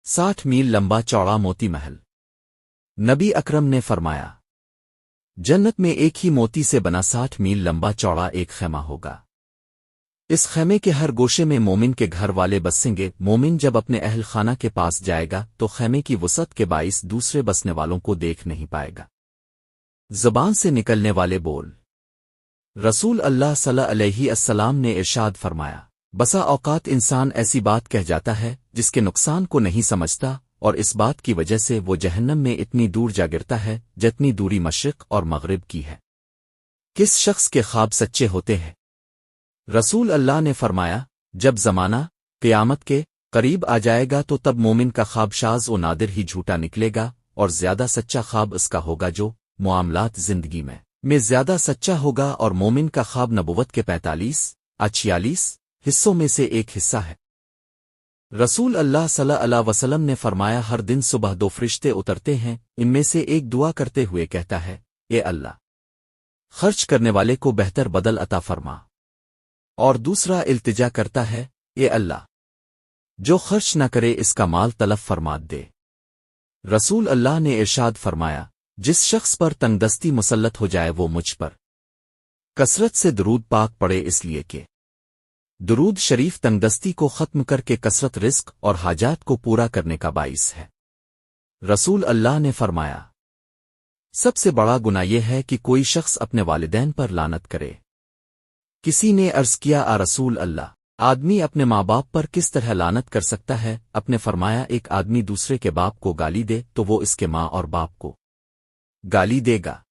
60 मील लंबा चौड़ा मोती महल। नबी अकरम ने फरमाया, जन्नत में एक ही मोती से बना 60 मील लंबा चौड़ा एक खैमा होगा। इस खैमे के हर गोशे में मोमिन के घर वाले बसेंगे। मोमिन जब अपने अहल खाना के पास जाएगा तो खैमे की वसअत के बाइस दूसरे बसने वालों को देख नहीं पाएगा। ज़बान से निकलने वाले बोल। रसूल अल्लाह सल्लल्लाहु अलैहि वसल्लम ने इरशाद फरमाया, बसा औकात इंसान ऐसी बात कह जाता है जिसके नुकसान को नहीं समझता, और इस बात की वजह से वो जहन्नम में इतनी दूर जा गिरता है जितनी दूरी मशरिक और मगरिब की है। किस शख्स के ख्वाब सच्चे होते हैं? रसूल अल्लाह ने फरमाया, जब ज़माना क़यामत के करीब आ जाएगा तो तब मोमिन का ख्वाब शाज़ व नादिर ही झूठा निकलेगा, और ज़्यादा सच्चा ख्वाब उसका होगा जो मुआमलात ज़िंदगी में ज़्यादा सच्चा होगा। और मोमिन का ख्वाब नबुवत के 45-46 हिस्सों में से एक हिस्सा है। रसूल अल्लाह सल्लल्लाहु अलैहि वसल्लम ने फरमाया, हर दिन सुबह 2 फरिश्ते उतरते हैं, इनमें से एक दुआ करते हुए कहता है, ए अल्लाह, खर्च करने वाले को बेहतर बदल अता फरमा, और दूसरा इल्तिजा करता है, ए अल्लाह, जो खर्च न करे इसका माल तलफ फरमा दे। रसूल अल्लाह ने इरशाद फरमाया, जिस शख्स पर तंगदस्ती मुसल्लत हो जाए वो मुझ पर कसरत से दुरूद पाक पड़े, इसलिए कि दुरूद शरीफ तंगदस्ती को ख़त्म करके कसरत रिस्क और हाजात को पूरा करने का बाइस है। रसूल अल्लाह ने फरमाया, सबसे बड़ा गुनाह यह है कि कोई शख्स अपने वालिदैन पर लानत करे। किसी ने अर्ज़ किया, आ रसूल अल्लाह, आदमी अपने माँ बाप पर किस तरह लानत कर सकता है? अपने फरमाया, एक आदमी दूसरे के बाप को गाली दे तो वो इसके माँ और बाप को गाली देगा।